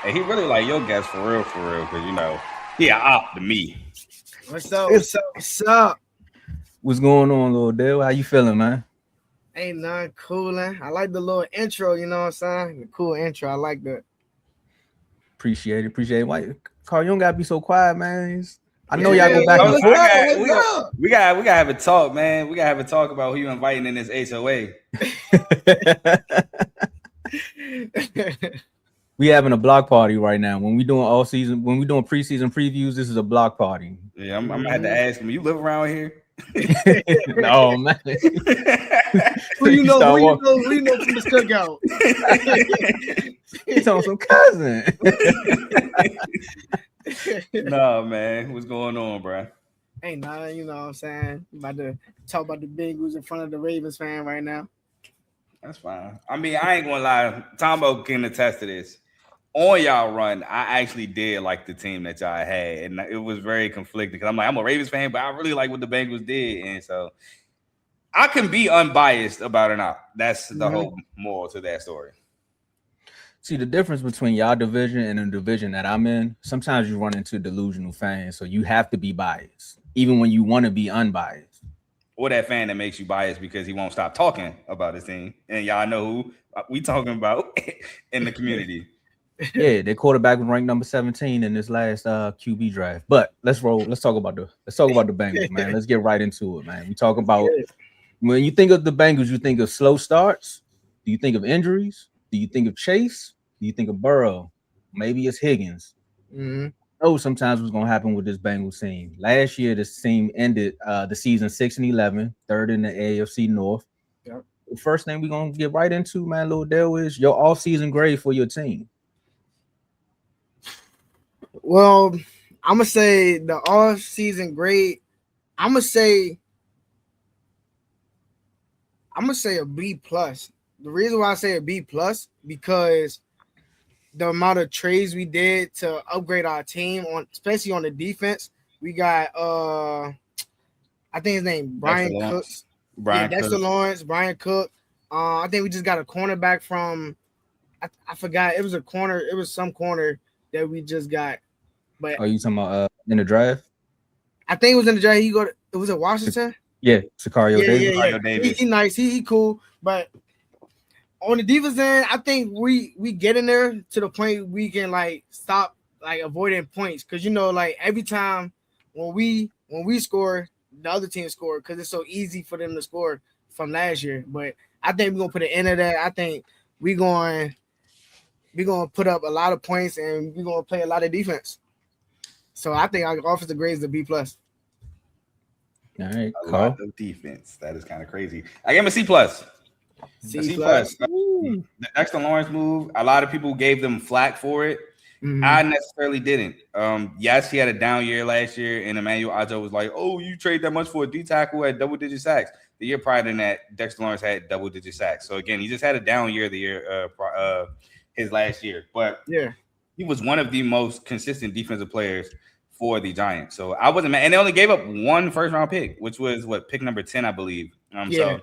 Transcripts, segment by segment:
Hey, he really like your guess for real, because he an op to me. What's up? What's up? What's up? What's going on, little Dale? How you feeling, man? Ain't nothing cooling. I like the little intro, you know what I'm saying? The cool intro. I like that. Appreciate it. Why, Carl? You don't gotta be so quiet, man. I know y'all Yeah, go back yeah, and what's forth. up? What's up? We gotta have a talk, man. We gotta have a talk about who you inviting in this HOA. We having a block party right now. When we doing all season, when we doing preseason previews, this is a block party. Yeah, I'm gonna have to ask him. You live around here? No, man. Who you know? Who you know from the cookout? He's on some cousin. No, man. What's going on, bro? Ain't nothing, you know what I'm saying? About to talk about the Bengals in front of the Ravens fan right now. That's fine. I mean, I ain't gonna lie. Tomo can attest to this. On y'all run, I actually did like the team that y'all had, and it was very conflicting because I'm a Ravens fan, but I really like what the Bengals did, and so I can be unbiased about it now. That's the whole moral to that story. See, the difference between y'all division and the division that I'm in, sometimes you run into delusional fans, so you have to be biased, even when you want to be unbiased. Or that fan that makes you biased because he won't stop talking about his team, and y'all know who we talking about in the community. Yeah, their quarterback was ranked number 17 in this last QB draft. But let's roll. Let's talk about the Bengals, man. Let's get right into it, man. We talk about when you think of the Bengals, you think of slow starts. Do you think of injuries? Do you think of Chase? Do you think of Burrow? Maybe it's Higgins. Oh, sometimes what's gonna happen with this Bengals team. Last year, this team ended the season 6-11, third in the AFC North. Yep. The first thing we're gonna get right into, man, Lil Dale, is your offseason grade for your team. Well, I'm gonna say the off-season grade. I'm gonna say a B plus. The reason why I say a B plus because the amount of trades we did to upgrade our team on, especially on the defense. We got I think his name Brian Cook. Dexter Lawrence, Brian Cook. I think we just got a cornerback from I forgot. It was a corner. It was some corner that we just got. But are you talking about in the draft? I think it was in the draft. It was at Washington. Yeah, Sicario Davis. Yeah. Davis. He nice. He cool. But on the defense end, I think we get in there to the point we can like stop like avoiding points because like every time when we score, the other team score because it's so easy for them to score from last year. But I think we're gonna put an end to that. I think we're gonna put up a lot of points and we're gonna play a lot of defense. So I think our offensive grade is a B plus. All right, a lot of defense. That is kind of crazy. I gave him a C plus. C plus. The Dexter Lawrence move. A lot of people gave them flack for it. I necessarily didn't. Yes, he had a down year last year, and Emmanuel Ajo was like, "Oh, you trade that much for a D tackle at double-digit sacks." The year prior to that, Dexter Lawrence had double-digit sacks. So again, he just had a down year his last year, but yeah, he was one of the most consistent defensive players for the Giants. So I wasn't mad, and they only gave up one first-round pick, which was pick number 10, I believe. So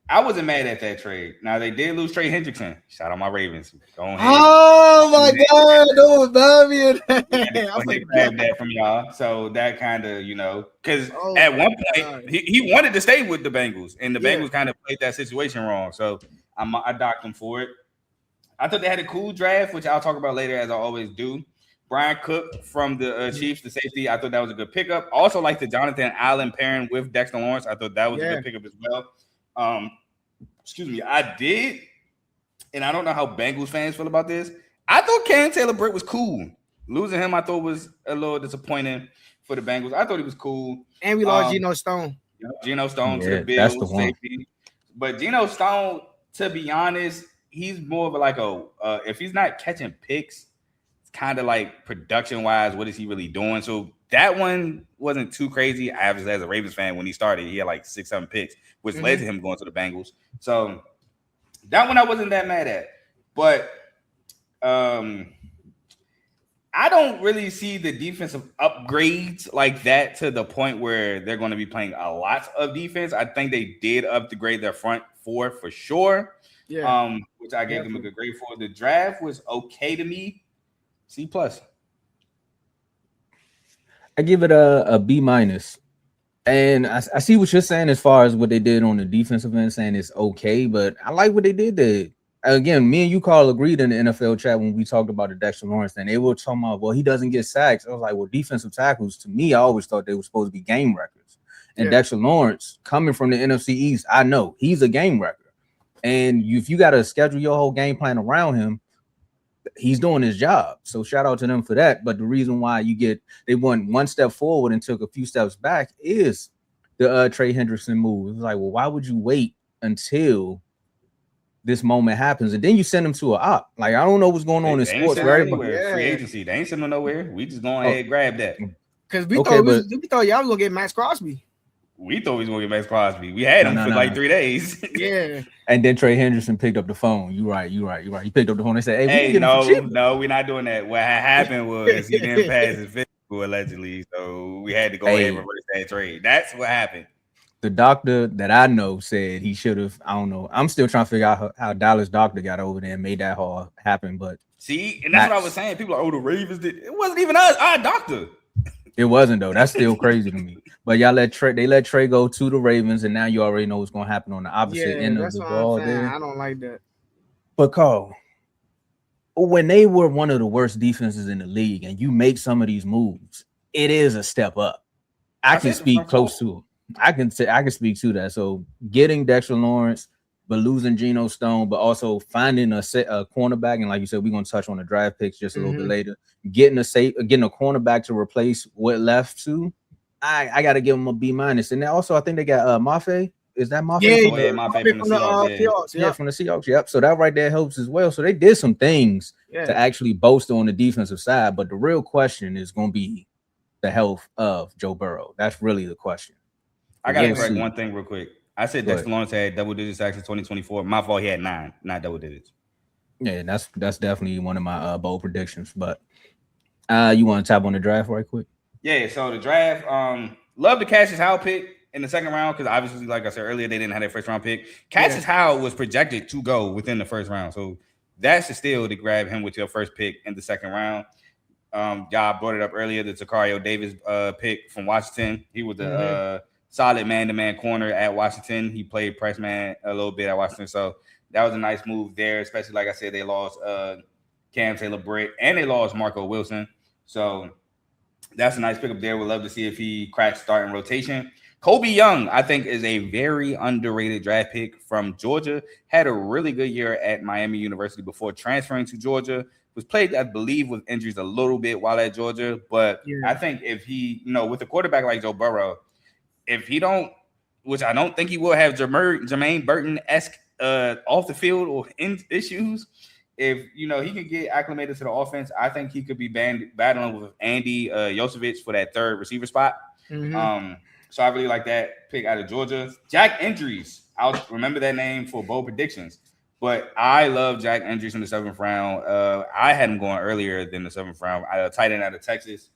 I wasn't mad at that trade. Now they did lose Trey Hendrickson. Shout out my Ravens. Go ahead. Oh my God! Don't remind me of that. Grab that from y'all. So that kind of, because at one point he wanted to stay with the Bengals, and the Bengals kind of played that situation wrong. So I docked him for it. I thought they had a cool draft, which I'll talk about later, as I always do. Brian Cook from the Chiefs, the safety. I thought that was a good pickup. Also, like the Jonathan Allen pairing with Dexter Lawrence. I thought that was a good pickup as well. Excuse me, I did, and I don't know how Bengals fans feel about this. I thought Cam Taylor-Britt was cool. Losing him, I thought was a little disappointing for the Bengals. I thought he was cool. And we lost Geno Stone. Geno Stone to the Bills safety. But Geno Stone, to be honest, he's more of if he's not catching picks, it's kind of like production-wise, what is he really doing? So that one wasn't too crazy. I obviously, as a Ravens fan, when he started, he had 6-7 picks, which led to him going to the Bengals. So that one I wasn't that mad at. But I don't really see the defensive upgrades like that to the point where they're going to be playing a lot of defense. I think they did upgrade their front four for sure. Yeah. Which I gave them a good grade for. The draft was okay to me. C plus. I give it a B minus. And I see what you're saying as far as what they did on the defensive end, saying it's okay, but I like what they did there. Again, me and you, Carl, agreed in the NFL chat when we talked about the Dexter Lawrence thing. They were talking about, well, he doesn't get sacks. I was like, well, defensive tackles, to me, I always thought they were supposed to be game records. And Dexter Lawrence, coming from the NFC East, I know he's a game record. And if you got to schedule your whole game plan around him, he's doing his job. So shout out to them for that. But the reason why they went one step forward and took a few steps back is the Trey Hendrickson move. It was like, well, why would you wait until this moment happens and then you send them to a op? Like, I don't know what's going on in sports, right? Free agency, they ain't sending nowhere. We just going ahead and grab that because we thought y'all was gonna get Max Crosby. We thought we was gonna get Max Crosby. We had him for like 3 days. Yeah. And then Trey Hendrickson picked up the phone. You right. He picked up the phone. They said, "Hey, no, we're not doing that." What happened was he didn't pass his physical allegedly, so we had to go ahead and reverse that trade. That's what happened. The doctor that I know said he should have. I don't know. I'm still trying to figure out how Dallas doctor got over there and made that all happen. But see, and that's what I was saying. People are, oh, the Ravens did. It wasn't even us. Our doctor. It wasn't though. That's still crazy to me. But y'all let Trey go to the Ravens, and now you already know what's going to happen on the opposite end of the ball. There, I don't like that. But Carl, when they were one of the worst defenses in the league, and you make some of these moves, it is a step up. I can speak close to it. I can speak to that. So getting Dexter Lawrence, but losing Geno Stone, but also finding a cornerback, and like you said, we're going to touch on the draft picks just a little bit later. Getting a cornerback to replace what left to, I got to give them a B minus. And then also, I think they got Mafe. Is that Mafe? Yeah, Mafe from the Seahawks. Yeah, from the Seahawks. Yep. So that right there helps as well. So they did some things to actually bolster on the defensive side. But the real question is going to be the health of Joe Burrow. That's really the question. I got to correct one thing real quick. I said Dexter Lawrence had double digits sacks in 2024. My fault. He had 9, not double digits. Yeah, that's definitely one of my bold predictions. But you want to tap on the draft right quick? Yeah. So the draft, love the Cassius Howell pick in the second round because obviously, like I said earlier, they didn't have their first round pick. Cassius Howell was projected to go within the first round, so that's a steal to grab him with your first pick in the second round. Y'all brought it up earlier, the Tacario Davis pick from Washington. He was a solid man-to-man corner at Washington. He played press man a little bit at Washington, so that was a nice move there, especially, like I said, they lost Cam Taylor-Britt, and they lost Marco Wilson. So that's a nice pickup there. We'd love to see if he cracks starting rotation. Kobe Young, I think, is a very underrated draft pick from Georgia. Had a really good year at Miami University before transferring to Georgia. Was played, I believe, with injuries a little bit while at Georgia. But I think if he, with a quarterback like Joe Burrow, if he don't, which I don't think he will have Jermaine Burton-esque off the field or issues, if, he can get acclimated to the offense, I think he could be battling with Andy Yosevich for that third receiver spot. So I really like that pick out of Georgia. Jack Endries, I'll remember that name for bold predictions. But I love Jack Endries in the 7th round. I had him going earlier than the 7th round. A tight end out of Texas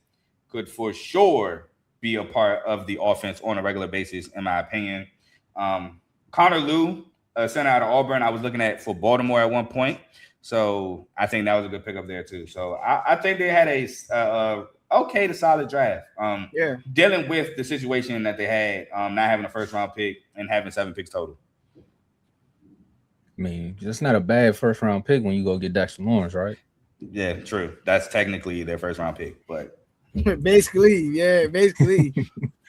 could for sure be a part of the offense on a regular basis, in my opinion. Connor Lew, center out of Auburn, I was looking at for Baltimore at one point. So I think that was a good pickup there too. So I think they had a okay to solid draft. Dealing with the situation that they had, not having a first round pick and having 7 picks total. I mean, it's not a bad first round pick when you go get Dexter Lawrence, right? Yeah, true. That's technically their first round pick, but basically. And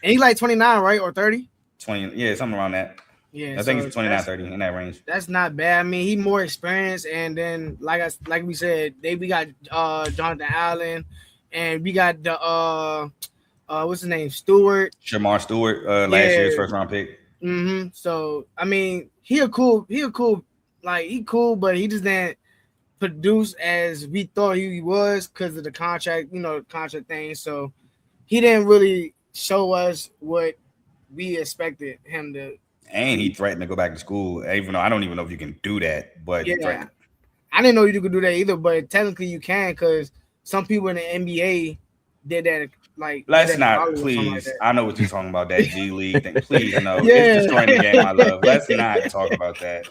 he's like 29, right? Or 30? 20, yeah, something around that. Yeah, I think it's 29, 30 in that range. That's not bad. I mean, he's more experienced, and then like we said, we got Jonathan Allen, and we got the what's his name, Stewart, Shamar Stewart, last year's first round pick. So I mean, he cool, but he just didn't produce as we thought he was because of the contract, contract thing. So he didn't really show us what we expected him to. And he threatened to go back to school, even though I don't even know if you can do that. But I didn't know you could do that either. But technically, you can because some people in the NBA did that. Like, let's not, please. Like I know what you're talking about. That G League thing. Please, no. It's destroying the game. I love. Let's not talk about that.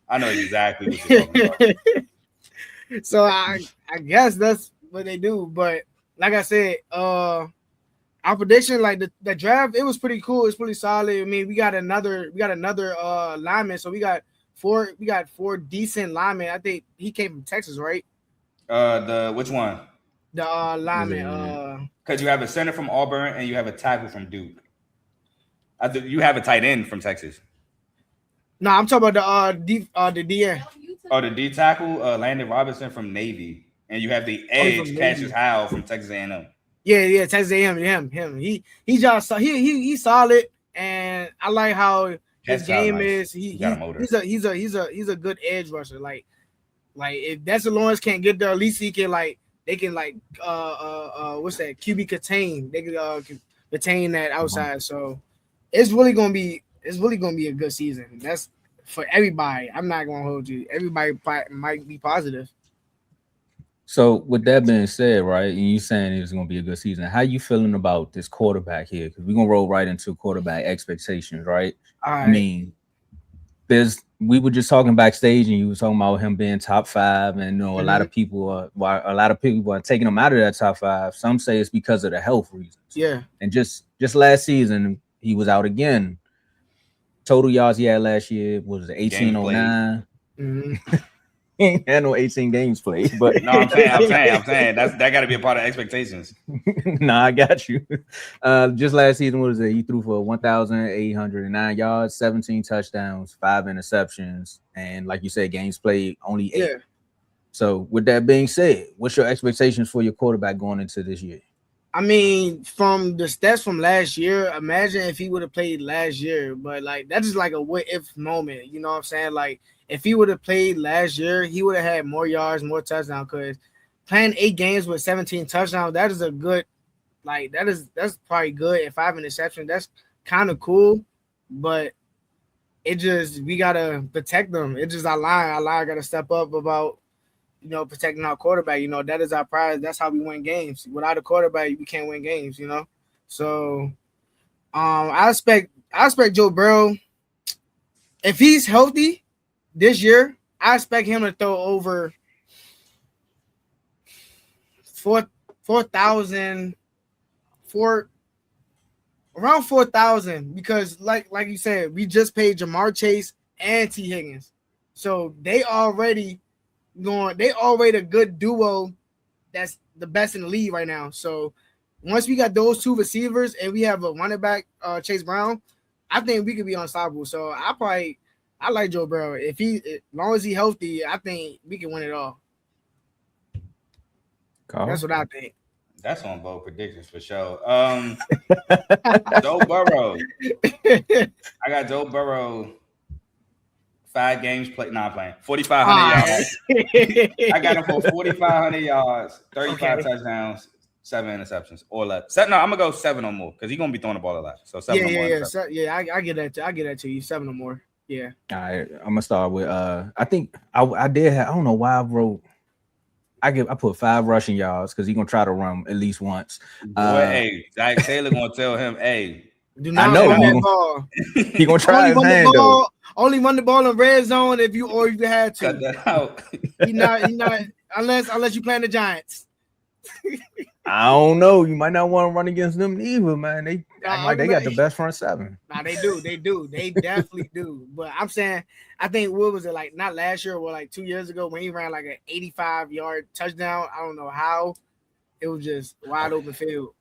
I know exactly what you're talking about. So I guess that's what they do. But like I said, our prediction, like the draft, it was pretty cool. It's pretty solid. I mean, we got another lineman. So we got four decent linemen. I think he came from Texas, right? Which one? The lineman. Because you have a center from Auburn and you have a tackle from Duke. You have a tight end from Texas. No, I'm talking about the DN. Oh, the D tackle, Landon Robinson from Navy, and you have the edge, Cassius Howell from Texas A&M. Yeah, Texas A&M, him. He's solid, and I like how his game is. He's a good edge rusher. Like if Dexter Lawrence can't get there, at least they can what's that? QB contain. They can contain that outside. So it's really gonna be a good season. That's for everybody. I'm not gonna hold you. Everybody might be positive. So with that being said, right, and you saying it's gonna be a good season, how you feeling about this quarterback here? Because we're gonna roll right into quarterback expectations, right? I mean, we were just talking backstage, and you were talking about him being top 5, and a lot of people are taking him out of that top 5. Some say it's because of the health reasons. Yeah, and just last season he was out again. Total yards he had last year was 1809. He ain't had no 18 games played, but no, I'm saying that got to be a part of expectations. Nah, I got you. Just last season, what is it? He threw for 1,809 yards, 17 touchdowns, 5 interceptions, and like you said, games played only 8. Yeah. So with that being said, what's your expectations for your quarterback going into this year? I mean, from the stats from last year, imagine if he would have played last year, but like that's just like a what if moment. You know what I'm saying? Like if he would have played last year, he would have had more yards, more touchdowns. Because playing 8 games with 17 touchdowns, that is a good, like that's probably good. And 5 interceptions, that's kind of cool. But we gotta protect them. It's just our line gotta step up about protecting our quarterback. That is our prize. That's how we win games. Without a quarterback, we can't win games. So, I expect Joe Burrow, if he's healthy this year, I expect him to throw over 4,000, around 4,000, because like you said, we just paid Jamar Chase and T. Higgins, so they already a good duo that's the best in the league right now. So once we got those 2 receivers and we have a running back, Chase Brown, I think we could be unstoppable. So I like Joe Burrow. As long as he's healthy, I think we can win it all. Carl? That's what I think. That's on both predictions for sure. Joe Burrow. I got Joe Burrow. 5 games played. Not playing. 4,500 yards. I got him for 4,500 yards, 35 touchdowns, 7 interceptions, or less. No, I'm gonna go 7 or more because he's gonna be throwing the ball a lot. So 7 or more. I get that. I get that to you. 7 or more. Yeah. All right. I'm gonna start with. I think I did have. I don't know why I wrote. I put 5 rushing yards because he's gonna try to run at least once. Hey, Zach Taylor gonna tell him, hey. Do not run that ball. He gonna try his hand though. Only run the ball in red zone if you had to. Cut that out. He not unless you playing the Giants. I don't know. You might not want to run against them either, man. They got the best front 7. Nah, they do. They definitely do. But I'm saying, I think what was it like? Not last year, or like 2 years ago when he ran like an 85-yard touchdown. I don't know how. It was just wide open field.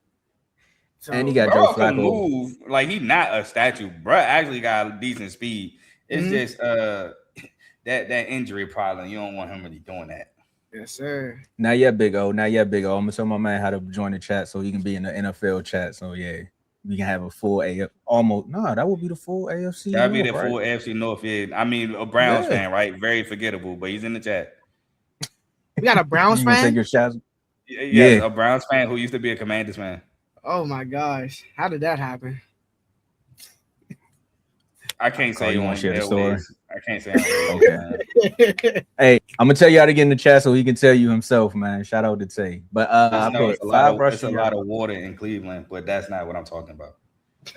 So, and he got Joe Flacco. Move like he's not a statue, bro. Actually got decent speed. It's just that injury problem. You don't want him really doing that. Yes, sir. Not yet, Big O. I'm gonna show my man how to join the chat so he can be in the NFL chat. So yeah, we can have a full that would be the full AFC. That'd be the full AFC North. Yeah, I mean a Browns fan, right? Very forgettable, but he's in the chat. We got a Browns fan. Take your shots. Yeah, a Browns fan who used to be a Commanders fan. Oh my gosh, how did that happen? I can't say you want to share the story. I can't say. Okay. Hey, I'm gonna tell you how to get in the chat so he can tell you himself, man. Shout out to Tay. But there's a lot of water in Cleveland, but that's not what I'm talking about.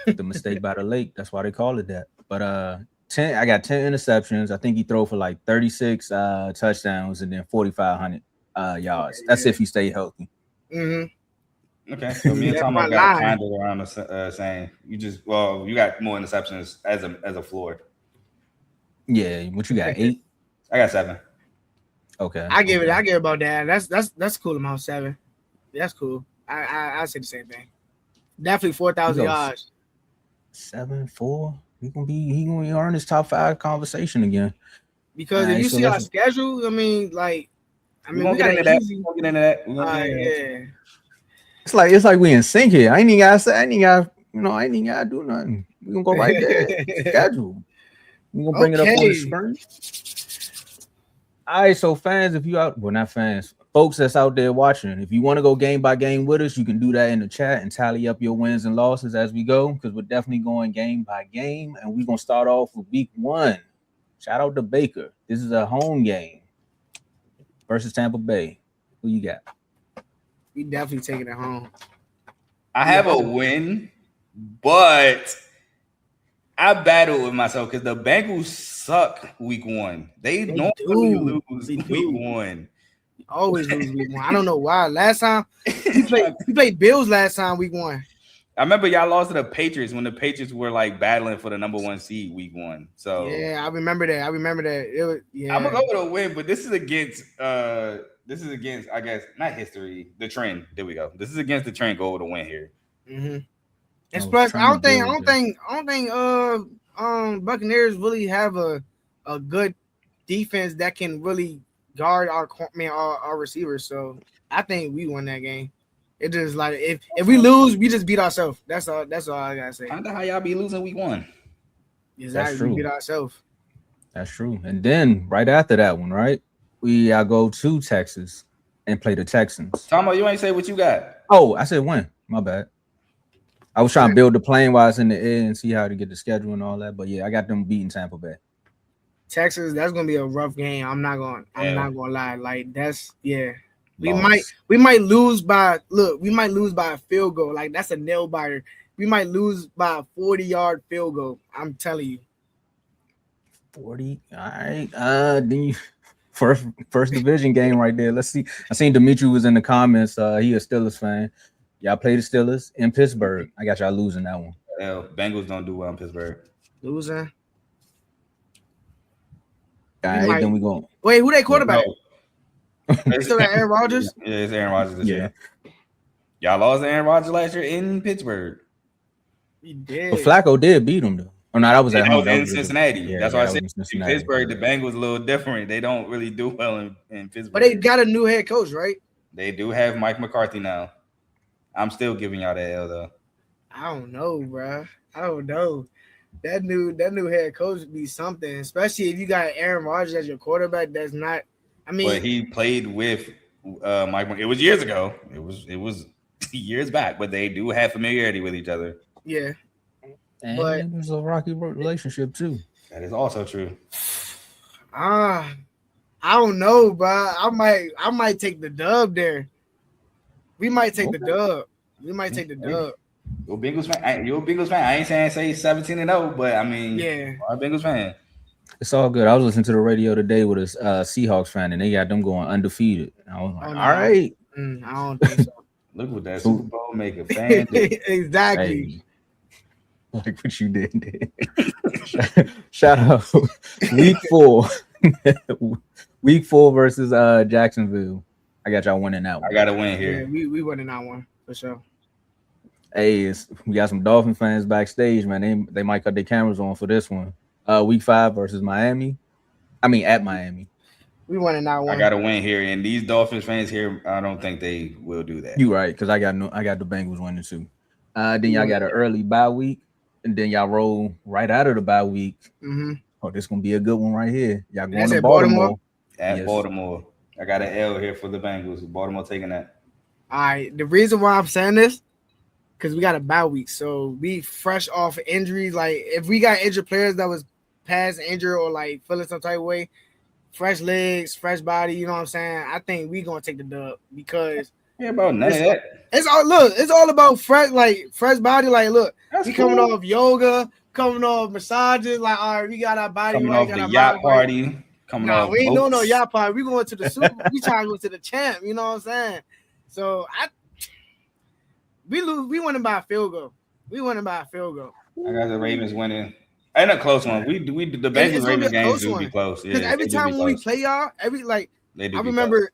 The mistake by the lake. That's why they call it that. But I got 10 interceptions. I think he threw for like 36 touchdowns and then 4,500 yards. That's if he stay healthy. Mm-hmm. Okay, so me and Tomo got kind of around the same. You got more interceptions as a floor. Yeah, what you got? 8? I got 7. Okay, I give it about that. That's cool amount. 7. That's cool. I say the same thing. Definitely 4,000 yards. 7-4. He gonna earn his top 5 conversation again. Because if you see our schedule, I mean, we get into that. We'll get into that. Yeah. It's like we in sync here. I ain't even gotta do nothing. We gonna go right there. Schedule. We gonna bring it up on the screen. All right, so fans, if you out, well, not fans, folks that's out there watching, if you want to go game by game with us, you can do that in the chat and tally up your wins and losses as we go, because we're definitely going game by game, and we're gonna start off with week 1. Shout out to Baker. This is a home game versus Tampa Bay. Who you got? We definitely taking it home. I have a win, but I battle with myself because the Bengals suck week 1. They normally lose week 1. Always lose week 1. I don't know why. Last time we played Bills last time week 1. I remember y'all lost to the Patriots when the Patriots were battling for the number 1 seed week 1. So yeah, I remember that. It was, I'm gonna go with a win, but this is against I guess not history, the trend. There we go. This is against the trend. Go with a win here. Mm-hmm. And plus, I don't think Buccaneers really have a good defense that can really guard our receivers. So I think we won that game. It just if we lose, we just beat ourselves. That's all I gotta say. I wonder how y'all be losing week 1. Exactly, we beat ourselves. That's true. And then right after that one, right? We go to Texas and play the Texans. Tomo, you ain't say what you got. Oh, I said win. My bad. I was trying to build the plane while I was in the air and see how to get the schedule and all that. But yeah, I got them beating Tampa Bay. Texas, that's gonna be a rough game. I'm not gonna lie. We might lose by a field goal. That's a nail biter. We might lose by a 40-yard field goal. I'm telling you. 40. All right. Then you first division game right there. Let's see. I seen Dimitri was in the comments. He a Steelers fan. Y'all play the Steelers in Pittsburgh. I got y'all losing that one. Bengals don't do well in Pittsburgh. Losing. All right, then we go. Wait, who they quarterback? Still got Aaron Rodgers? Yeah, it's Aaron Rodgers this year. Y'all lost Aaron Rodgers last year in Pittsburgh. He did. But Flacco did beat him though. Oh no, that was at home. That was in Cincinnati. Yeah, that's why I said in Pittsburgh, the Bengals a little different. They don't really do well in Pittsburgh. But they got a new head coach, right? They do have Mike McCarthy now. I'm still giving y'all that L though. I don't know, bro. I don't know. That new head coach would be something, especially if you got Aaron Rodgers as your quarterback. That's not. I mean, but he played with Mike. It was years ago. It was years back, but they do have familiarity with each other. Yeah, and there's a rocky relationship too. That is also true. I don't know, bro. I might take the dub there. We might take the dub. You're a Bengals fan. I ain't saying say 17-0, but I mean, yeah, I'm a Bengals fan. It's all good. I was listening to the radio today with a Seahawks fan, and they got them going undefeated. And I was like, all right. I don't think so. Look what that Super Bowl make a fan do. Exactly. Hey, like what you did. Shout out. Week 4. Week 4 versus Jacksonville. I got y'all winning that one. I got to win here. Yeah, we winning that one for sure. Hey, we got some Dolphin fans backstage, man. They might cut their cameras on for this one. Week 5 versus Miami. I mean, at Miami. We winning that one. I got to win here, and these Dolphins fans here, I don't think they will do that. You right, because I got the Bengals winning too. Then y'all got an early bye week, and then y'all roll right out of the bye week. Mm-hmm. Oh, this gonna be a good one right here. Y'all going to Baltimore. At Baltimore. I got an L here for the Bengals. Baltimore taking that. All right. The reason why I'm saying this, because we got a bye week, so we fresh off injuries. Like if we got injured players that was past injured or feeling some type of way, fresh legs, fresh body, you know what I'm saying? I think we gonna take the dub because about none of that. It's all about fresh body. Look, that's we coming off yoga, coming off massages. All right, we got our body coming right, off the yacht party. Coming Nah, off we ain't doing no boats. yacht party. We going to the Super. We trying to go to the champ. You know what I'm saying? So we lose. We winning by a field goal. I got the Ravens winning. Ain't a close one. The Bengals Ravens games do be close. Because every time when we play y'all, I remember.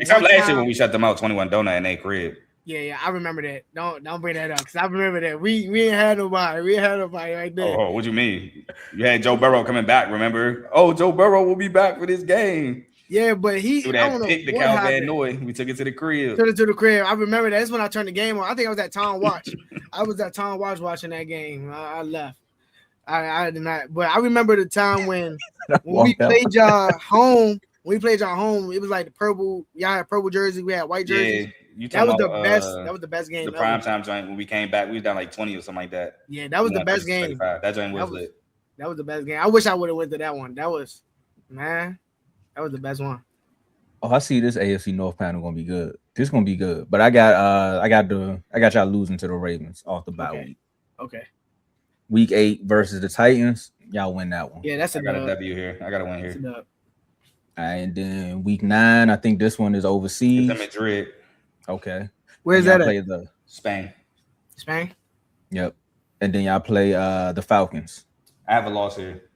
Except last year when we shut them out 21 donut in their crib. Yeah, I remember that. Don't bring that up because I remember that we ain't had nobody. We ain't had nobody right there. Oh, what you mean? You had Joe Burrow coming back. Remember? Oh, Joe Burrow will be back for this game. Yeah, but he threw that pick to Cal Van Noy. We took it to the crib. I remember that. That's when I turned the game on. I think I was at Tom Watch. I was at Tom Watch watching that game. I left. I did not. But I remember the time when we played y'all home. When we played y'all home, it was like the purple. Y'all had purple jerseys. We had white jerseys. Yeah, that was the best. That was the best game. The primetime joint when we came back, we was down like 20 or something like that. Yeah, that was the best game. That joint was lit. That was the best game. I wish I would have went to that one. That was the best one. Oh, I see this AFC North panel gonna be good. This gonna be good. But I got y'all losing to the Ravens off the bye week. Okay. Week 8 versus the Titans. Y'all win that one. Yeah, that's I got a W here. I got a win here. All right, and then week 9, I think this one is overseas. It's in Madrid. Okay. Where's that at? Spain. Spain? Yep. And then y'all play the Falcons. I have a loss here.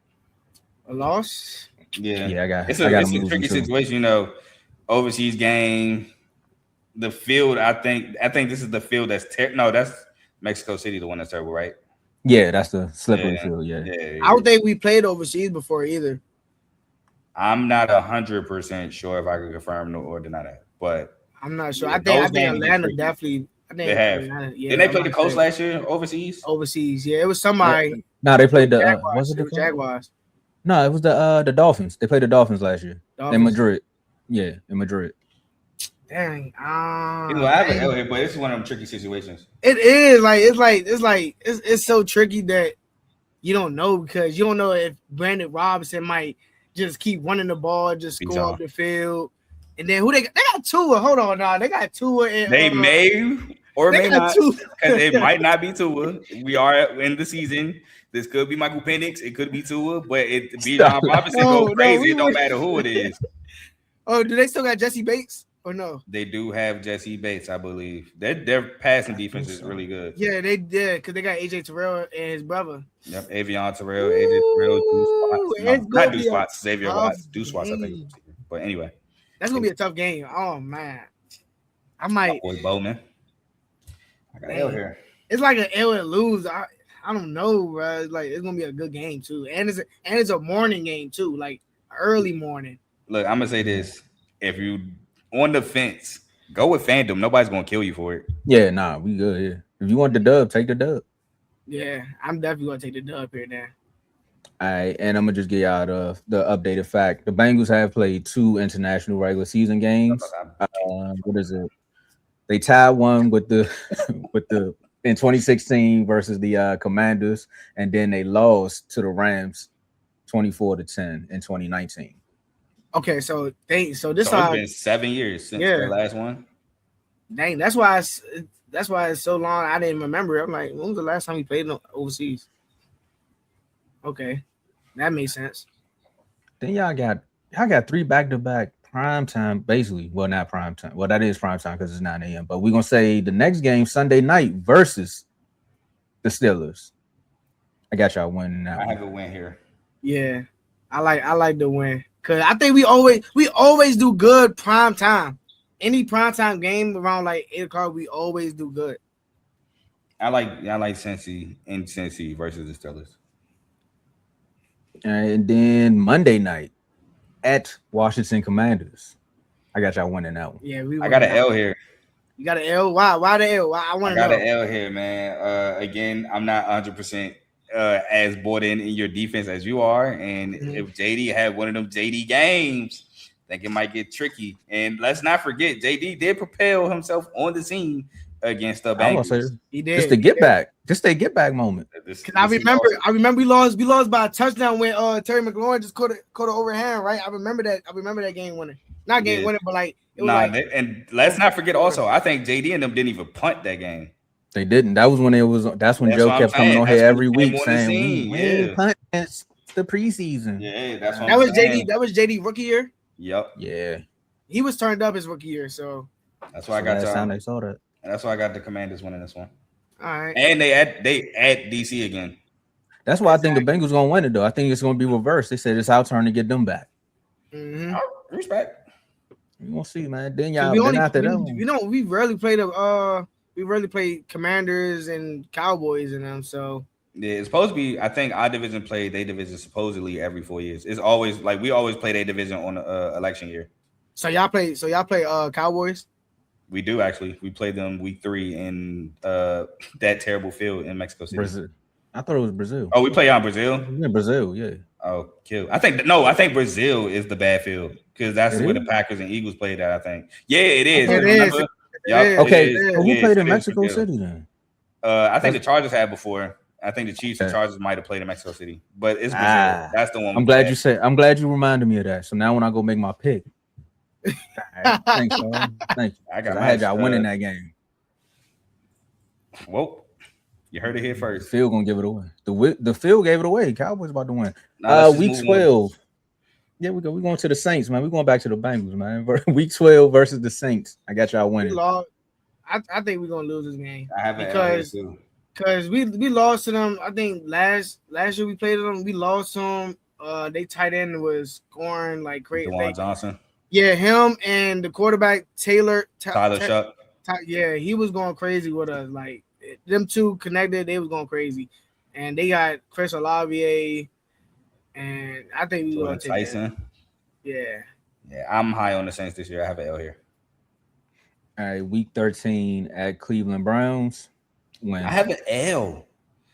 A loss? Yeah. Yeah, I got it's a tricky situation, you know. Overseas game. The field, I think this is the field that's that's Mexico City, the one that's terrible, right? Yeah, that's the slippery field. Yeah. I don't think we played overseas before either. I'm not 100% sure if I can confirm or deny that, but I'm not sure. I think Atlanta definitely. They have. Didn't they play the Coast last year overseas? Overseas, yeah. It was somebody. No, they played the was it the Jaguars? No, it was the Dolphins. They played the Dolphins last year in Madrid. Yeah, in Madrid. Dang. I have an L here, but it's one of them tricky situations. It is it's so tricky that you don't know because you don't know if Brandon Robinson might just keep running the ball, just go up the field. And then who they got Tua. Hold on, now they got Tua. They may or may not because it might not be Tua. We are in the season. This could be Michael Penix. It could be Tua, but Bijan Robinson go crazy. It don't matter who it is. Oh, do they still got Jesse Bates or no? They do have Jesse Bates, I believe. Their passing defense is really good. Yeah, they did because they got AJ Terrell and his brother. Yep, Avion Terrell, AJ Terrell, not Deuce Watts, Xavier Watts, Deuce Watts, I think. But anyway, that's gonna be a tough game. Oh man, I might. Boy Bowman, I got an L here. It's like an L and lose. I don't know, bro. Like it's gonna be a good game too, and it's a morning game too, like early morning. Look, I'm gonna say this: if you on the fence, go with fandom. Nobody's gonna kill you for it. Yeah, nah, we good here. If you want the dub, take the dub. Yeah, I'm definitely gonna take the dub here now. All right, and I'm gonna just get y'all the updated fact. The Bengals have played 2 international regular season games. What is it? They tied one with the in 2016 versus the Commanders, and then they lost to the Rams 24-10 in 2019. Okay, so it's been 7 years since the last one. Dang, that's why it's so long. I didn't remember. I'm like, when was the last time we played overseas? Okay, that makes sense. Then y'all got 3 back-to-back prime time, basically. Well, not prime time. Well, that is prime time because it's 9 a.m. But we're gonna say the next game Sunday night versus the Steelers. I got y'all winning that. I have a win here. Yeah, I like the win. Cause I think we always do good prime time. Any prime time game around like 8 o'clock, we always do good. I like Cincy versus the Steelers. And then Monday night at Washington Commanders. I got y'all winning that one. Yeah, I got an L here. You got an L? Why the L? I want to know. I got an L here, man. Again, I'm not 100% as bought in your defense as you are. And if JD had one of them JD games, I think it might get tricky. And let's not forget, JD did propel himself on the scene against the Bengals. He did. Just to get back. Just a get back moment. I remember we lost by a touchdown when Terry McLaurin just caught an overhand, right? I remember that game winner. Not game winner, but like it was and let's not forget also, I think JD and them didn't even punt that game. They didn't. That's when Joe kept coming on here every week saying we ain't punting. the preseason. Yeah, that's what that I'm was saying. JD. That was JD rookie year. Yep. Yeah. He was turned up his rookie year, so that's why I got last time they saw that. That's why I got the Commanders winning this one. All right. And they at DC again. That's why I think the Bengals gonna win it though. I think it's gonna be reversed. They said it's our turn to get them back. Mm-hmm. Respect. We gonna see, man. Then y'all we rarely play Commanders and Cowboys and them. So yeah, it's supposed to be. I think our division play their division supposedly every 4 years. It's always like we always play their division on election year. So y'all play Cowboys. We do actually. We played them week 3 in that terrible field in Mexico City. Brazil. I thought it was Brazil. Oh, we play on Brazil. Yeah, Brazil. Yeah. Oh, kill. I think Brazil is the bad field because that's where the Packers and Eagles played at. I think. Yeah, it is. It is. Yep, okay. Who played in Mexico City then? I think the Chargers had before. I think the Chiefs and Chargers might have played in Mexico City, but it's Brazil. That's the one. I'm glad you reminded me of that. So now when I go make my pick, right, thanks, Sean. Thank you. I had y'all winning that game. Well, you heard it here first. The field gonna give it away. The field gave it away. Cowboys about to win. Week 12. Yeah, we're going to the Saints, man. We're going back to the Bengals, man. Week 12 versus the Saints. I got y'all winning. I think we're gonna lose this game. I haven't because we lost to them. I think last year we played them. We lost them. They tight end was scoring like crazy. DeJuan Johnson. Yeah, him and the quarterback Tyler Shuck. Yeah, he was going crazy with us. Like them two connected, they was going crazy, and they got Chris Olave, and I think we gonna take Tyson. That. Yeah, I'm high on the Saints this year. I have an L here. All right, week 13 at Cleveland Browns. I have an L.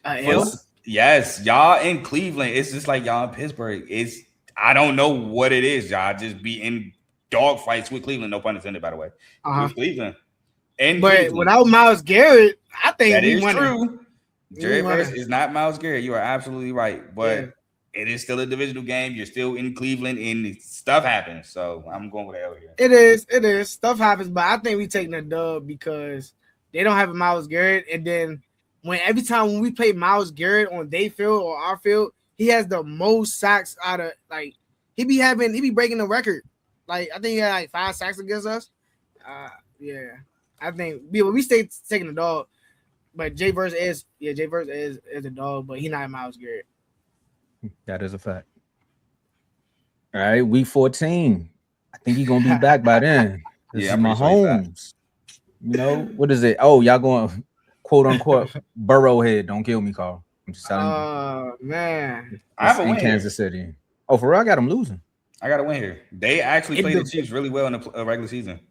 L? Yes, y'all in Cleveland. It's just like y'all in Pittsburgh. I don't know what it is. Y'all just be in dog fights with Cleveland. No pun intended, by the way. With Cleveland. But without Myles Garrett, I think that is true. Jerry Rice is not Myles Garrett. You are absolutely right. But it is still a divisional game. You're still in Cleveland, and stuff happens. So I'm going with L here. It is. Stuff happens, but I think we taking a dub because they don't have a Myles Garrett. And then every time we play Myles Garrett on their field or our field, he has the most sacks out of he be breaking the record. Like I think he had like 5 sacks against us. Yeah. I think we stay taking the dog. But Jay Verse is a dog, but he's not Myles Garrett. That is a fact. All right, week 14. I think he's gonna be back by then. This is Mahomes. You know, what is it? Oh, y'all going quote unquote Burrow head. Don't kill me, Carl. I'm just telling you. Oh man. I have a win in Kansas City. Oh, for real, I got them losing. I got a win here. They actually played the Chiefs really well in the regular season.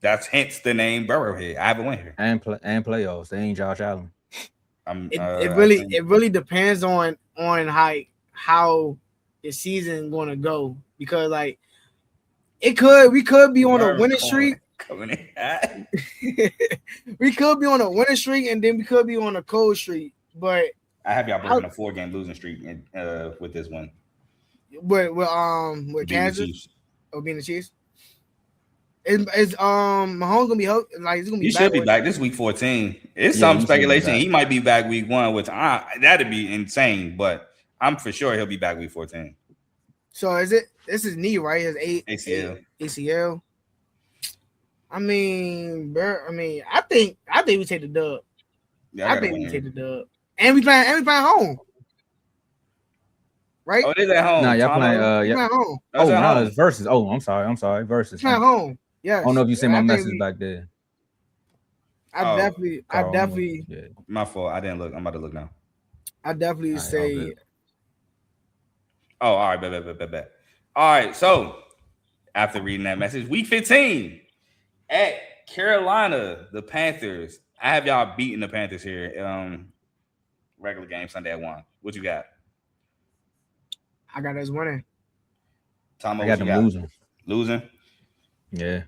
That's hence the name Burrowhead. I have a win here. And playoffs. They ain't Josh Allen. It really depends on how the season gonna go because like we could be on a winning streak. We could be on a winning streak and then we could be on a cold streak. But I have y'all broken a 4-game losing streak with this one. With Kansas or being the Chiefs. Is Mahomes gonna be like he's gonna be? He should be back this week 14. It's some speculation he might be back week 1, which that'd be insane. But I'm for sure he'll be back week 14. So is it? This is knee, right? His ACL. I think we take the dub. Yeah, I think we take the dub, and we playing home. Right? Oh, it is at home. Nah, y'all playing. Playing home. Oh, no, it's versus. Oh, I'm sorry. Versus. Playing home. Yeah. I don't know if you seen my message back there. I definitely. Yeah. My fault. I didn't look. I'm about to look now. I definitely say. Oh, all right. Bet. All right. So after reading that message, week 15 at Carolina, the Panthers. I have y'all beating the Panthers here. Regular game Sunday at 1. What you got? I got us winning. Tomo, I got them losing. Yeah.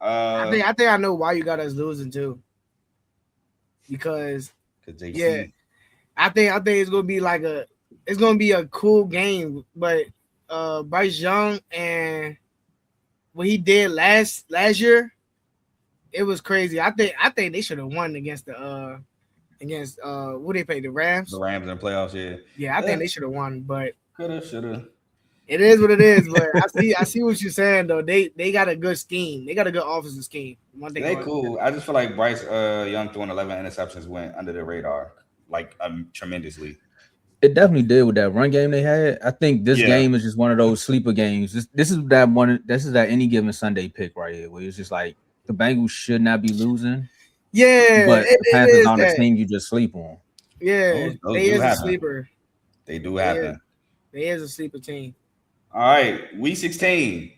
I think I know why you got us losing too. Because I think it's gonna be a cool game, but Bryce Young and what he did last year, it was crazy. I think they should have won against the against who they played, the Rams. The Rams in the playoffs, yeah. Yeah, I think they should have won, but shoulda. It is what it is. But I see what you're saying though. They got a good scheme. They got a good offensive scheme. One thing they cool. I just feel like Bryce Young throwing 11 interceptions went under the radar like tremendously. It definitely did with that run game they had. I think this game is just one of those sleeper games. This is that one. This is that any given Sunday pick right here, where it's just like the Bengals should not be losing. Yeah, but the Panthers on the team you just sleep on. Yeah, those they is a sleeper. They do happen. They is a sleeper team. All right, week 16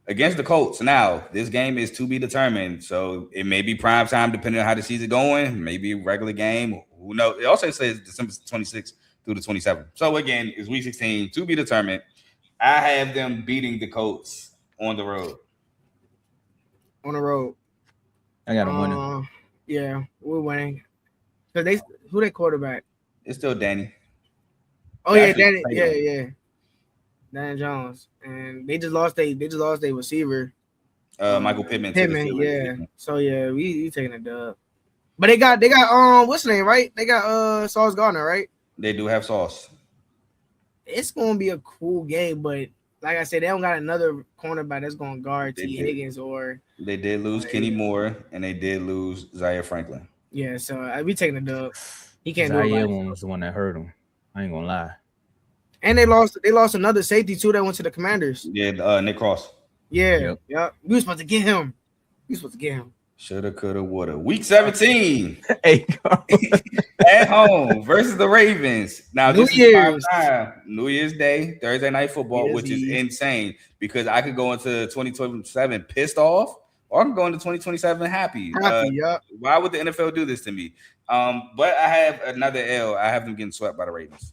against the Colts. Now, this game is to be determined, so it may be prime time depending on how the season going. Maybe regular game. Who knows? It also says December 26th through the 27th. So again, it's week 16 to be determined. I have them beating the Colts on the road. On the road. I got them winning. Yeah, we're winning. Because who they quarterback? It's still Danny. Oh yeah, Danny. Yeah. Dan Jones, and they just lost their receiver, Michael Pittman. Yeah. So yeah, we taking a dub. But they got what's the name, right? They got Sauce Gardner, right? They do have Sauce. It's gonna be a cool game, but like I said, they don't got another cornerback that's gonna guard T. Higgins or. They did lose Kenny Moore and they did lose Zaire Franklin. Yeah, so we taking a dub. He can't do it. Zaire one was the one that hurt him. I ain't gonna lie. And they lost another safety too that went to the Commanders. Yeah, Nick Cross. Yeah. We were supposed to get him. Shoulda, coulda, woulda. Week 17. Hey, at home versus the Ravens. Now this is prime time. New Year's Day, Thursday night football, which is insane because I could go into 2027 pissed off, or I can go into 2027 happy. Why would the NFL do this to me? But I have another L. I have them getting swept by the Ravens.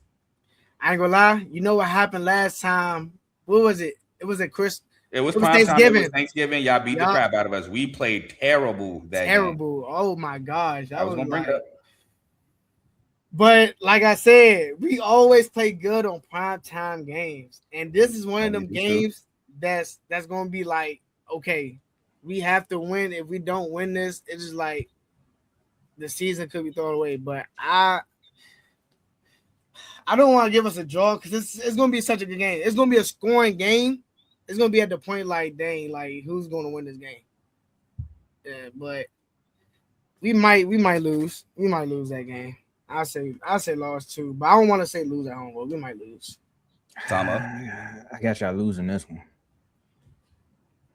I ain't gonna lie. You know what happened last time? What was it? It was Chris. It was Thanksgiving. It was Thanksgiving. Y'all beat the crap out of us. We played terrible that game. Oh my gosh. I was gonna bring it up. But like I said, we always play good on primetime games. And this is one of them games that's gonna be like, okay, we have to win. If we don't win this, it's just like the season could be thrown away. But I don't want to give us a draw because it's going to be such a good game. It's going to be a scoring game. It's going to be at the point like, dang, like who's going to win this game? Yeah, but we might lose. We might lose that game. I'll say loss too, but I don't want to say lose at home. But we might lose. Tomo, I got y'all losing this one.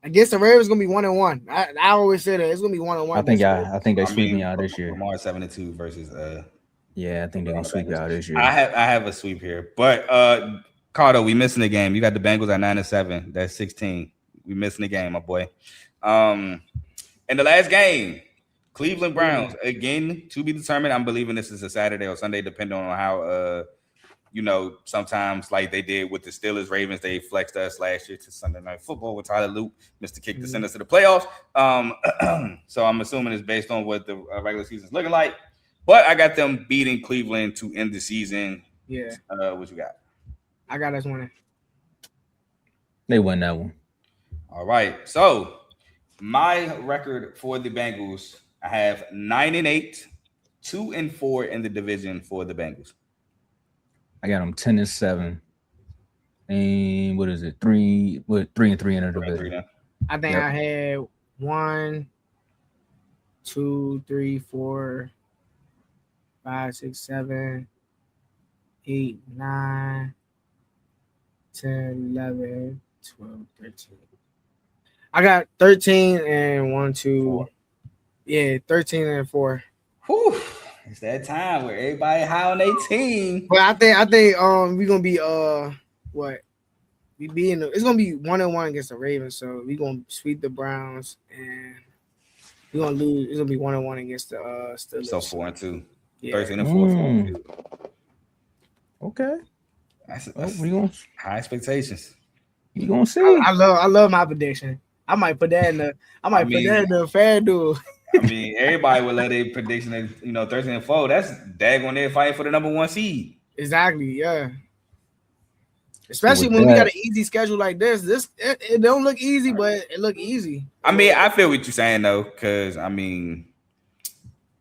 I guess the Ravens gonna be 1-1. I always say that it's gonna be 1-1. I think they sweeping y'all this year. Lamar 7-2 versus Yeah, I think they're gonna sweep y'all this year. I have a sweep here, but Cardo, we missing the game. You got the Bengals at 9-7. That's 16. We missing the game, my boy. In the last game, Cleveland Browns again to be determined. I'm believing this is a Saturday or Sunday, depending on how sometimes like they did with the Steelers Ravens, they flexed us last year to Sunday Night Football with Tyler Luke, Mr. Kick to send us to the playoffs. So I'm assuming it's based on what the regular season is looking like. But I got them beating Cleveland to end the season. Yeah. What you got? I got us winning. They win that one. All right. So my record for the Bengals, I have 9-8, 2-4 in the division for the Bengals. I got them 10-7. And what is it? 3-3 in the division. I think I had 1, 2, 3, 4, 5, 6, 7, 8, 9, 10, 11, 12, 13. I got 13 and 1, 2. 4. Yeah, 13 and 4. Whew. It's that time where everybody high on their team. But I think we're gonna be what? We be in it's gonna be 1-1 against the Ravens, so we're gonna sweep the Browns and we're gonna lose. It's gonna be 1-1 against the Steelers. So 4-2. Yeah. 13-4. Okay. We gonna high expectations. You gonna see? I love my prediction. I might put that in the FanDuel. I mean, everybody would let their prediction at 13-4. That's daggone there fighting for the number 1 seed. Exactly, yeah. Especially when we got an easy schedule like this. It don't look easy, but it look easy. I mean, I feel what you're saying though, because I mean,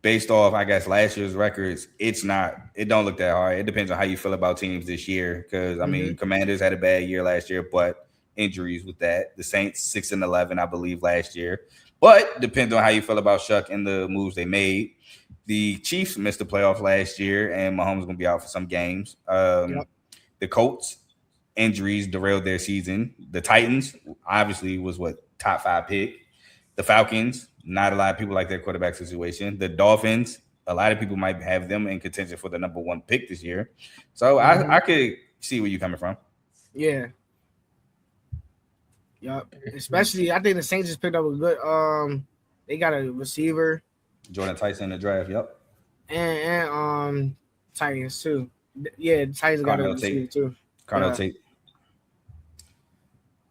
based off, I guess, last year's records, it don't look that hard. It depends on how you feel about teams this year. Because I mean, Commanders had a bad year last year, but injuries with that. The Saints 6-11, I believe, last year. But depends on how you feel about Shuck and the moves they made. The Chiefs missed the playoffs last year, and Mahomes is going to be out for some games. The Colts, injuries derailed their season. The Titans, obviously, was top 5 pick. The Falcons, not a lot of people like their quarterback situation. The Dolphins, a lot of people might have them in contention for the number 1 pick this year. So I could see where you're coming from. Yeah. Yep. Especially, I think the Saints just picked up a good. They got a receiver. Jordan Tyson in the draft. Yep. And Titans too. Yeah, the Titans got a receiver too. Cardinal Tate.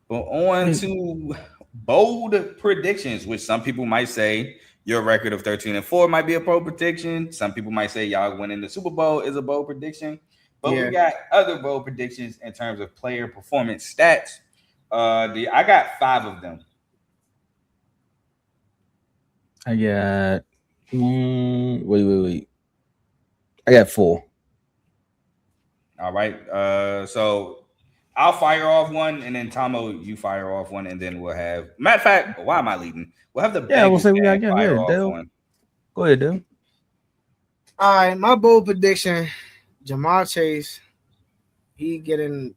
Well, on to bold predictions, which some people might say your record of 13-4 might be a bold prediction. Some people might say y'all winning the Super Bowl is a bold prediction. But we got other bold predictions in terms of player performance stats. I got 5 of them. I got wait. I got 4. All right. So I'll fire off one, and then Tomo, you fire off one, and then we'll have. Matter of fact, why am I leading? We'll have the we'll say we got one. Go ahead, Dale. All right, my bold prediction: Jamar Chase. He's gonna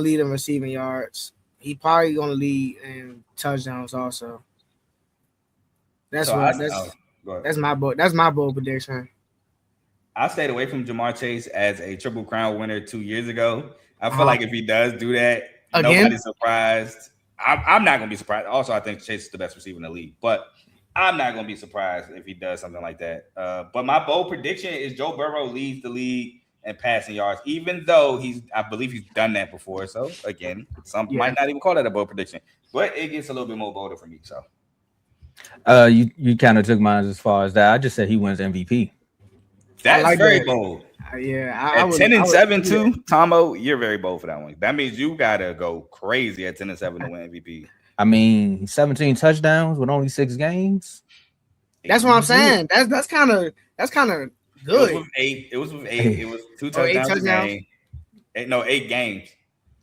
lead in receiving yards. He probably gonna lead in touchdowns also. That's my bold prediction. I stayed away from Jamar Chase as a Triple Crown winner 2 years ago. I feel like if he does do that, nobody's surprised. I'm not going to be surprised. Also, I think Chase is the best receiver in the league, but I'm not going to be surprised if he does something like that. But my bold prediction is Joe Burrow leads the league in passing yards, even though I believe he's done that before. So, again, some might not even call that a bold prediction, but it gets a little bit more bolder for me. So, you kind of took mine as far as that. I just said he wins MVP. That's very bold. Yeah, at 10-7 too, Tomo. You're very bold for that one. That means you gotta go crazy at 10-7 to win MVP. I mean, 17 touchdowns with only 6 games. That's what I'm saying. That's kind of good. It was with 8. It was 2 touchdowns a game. 8 games.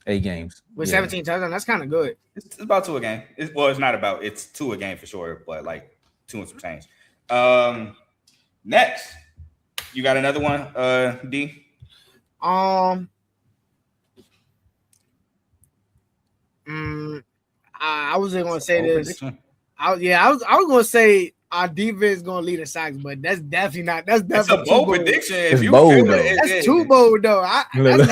8 games with 17 touchdowns. That's kind of good. It's about 2 a game. It's 2 a game for sure, but like 2 and some change. Next. You got another one, D? I was going to say this. I was going to say our defense is going to lead in sacks, but that's definitely not. That's definitely a bold prediction. If you bold, though. That's too bold, though. You already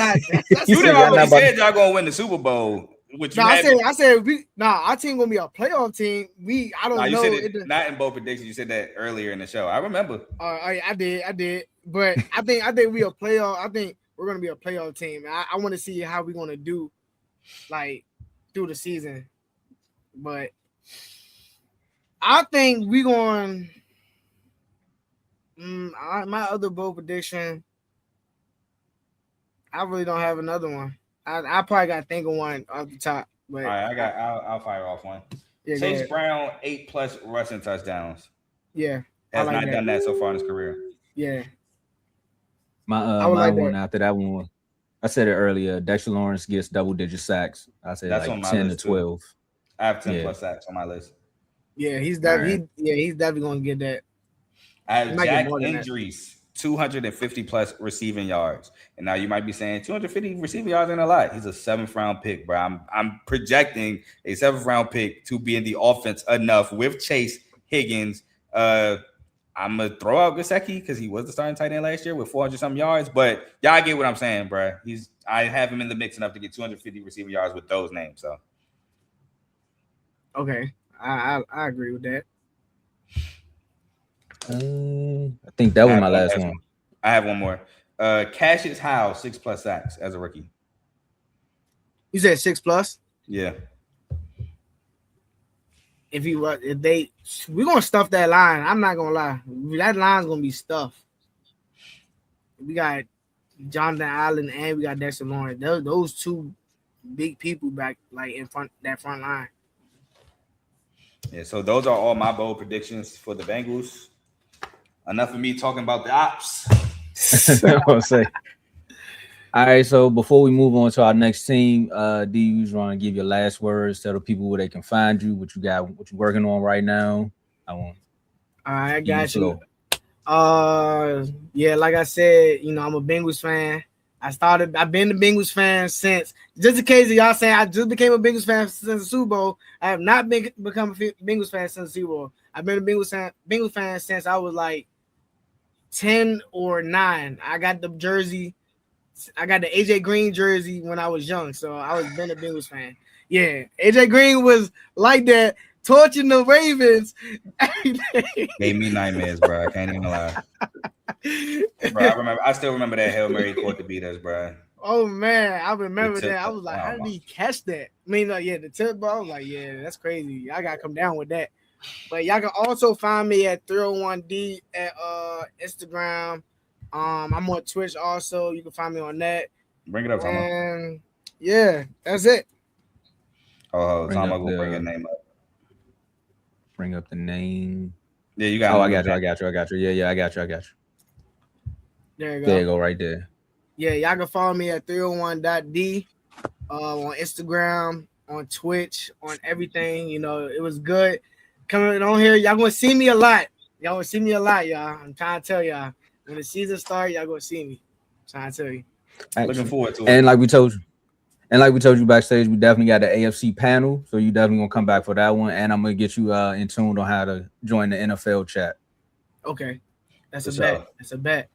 said y'all going to win the Super Bowl. I said our team gonna be a playoff team. I don't know. You said not in both predictions. You said that earlier in the show. I remember. I did. But I think we a playoff. I think we're gonna be a playoff team. I want to see how we're gonna do, like, through the season. But I think we're going. My other bold prediction. I really don't have another one. I probably got to think of one off the top. But all right, I'll fire off one. Yeah, Chase Brown 8+ rushing touchdowns. Yeah, has not done that so far in his career. Yeah. My one after that one, I said it earlier. Dexter Lawrence gets double-digit sacks. I said that's like 10 to 12. Too. I have 10+ sacks on my list. Yeah, he's definitely going to get that. I have Jack injuries. 250+ receiving yards. And now you might be saying 250 receiving yards ain't a lot. He's a 7th round pick, bro. I'm projecting a 7th round pick to be in the offense enough with Chase, Higgins. I'm gonna throw out Gesicki because he was the starting tight end last year with 400-something yards. But y'all get what I'm saying, bro. I have him in the mix enough to get 250 receiving yards with those names. So okay, I agree with that. I think that was my last one. I have one more. Cassius Howe, 6+ sacks as a rookie. You said 6+? Yeah. We're gonna stuff that line. I'm not gonna lie. That line's gonna be stuffed. We got Jonathan Allen and we got Dexter Lawrence. Those 2 big people back, like in front line. Yeah, so those are all my bold predictions for the Bengals. Enough of me talking about the ops. I'll say. All right, so before we move on to our next team, do you just want to give your last words, tell the people where they can find you, what you got, what you're working on right now? I got you. Yeah, like I said, I'm a Bengals fan. I've been a Bengals fan since, just in case of y'all saying I just became a Bengals fan since the Super Bowl. I have not become a Bengals fan since the Super Bowl. I've been a Bengals fan since I was like 10 or 9. I got the jersey. I got the AJ Green jersey when I was young, so I was been a Bengals fan. Yeah, AJ Green was like that, torching the Ravens. Gave me nightmares, bro. I can't even lie. Bro, I still remember that Hail Mary caught to beat us, bro. Oh man, I remember that. I was like, how did he catch that? I mean, the tip ball. I was like, yeah, that's crazy. I gotta come down with that. But y'all can also find me at 301D at Instagram. I'm on Twitch also. You can find me on that. Bring it up, Tomo. And yeah, that's it. Oh, Tomo will bring your name up. Bring up the name. Yeah, you got. Oh, I got you. Yeah, I got you. There you go. There you go, right there. Yeah, y'all can follow me at 301.D on Instagram, on Twitch, on everything. It was good coming on here. Y'all gonna see me a lot. Y'all. I'm trying to tell y'all. When the season starts, y'all gonna see me. I'm trying to tell you. Looking forward to it. And like we told you backstage, we definitely got the AFC panel. So you definitely gonna come back for that one. And I'm gonna get you in tune on how to join the NFL chat. Okay. That's a bet.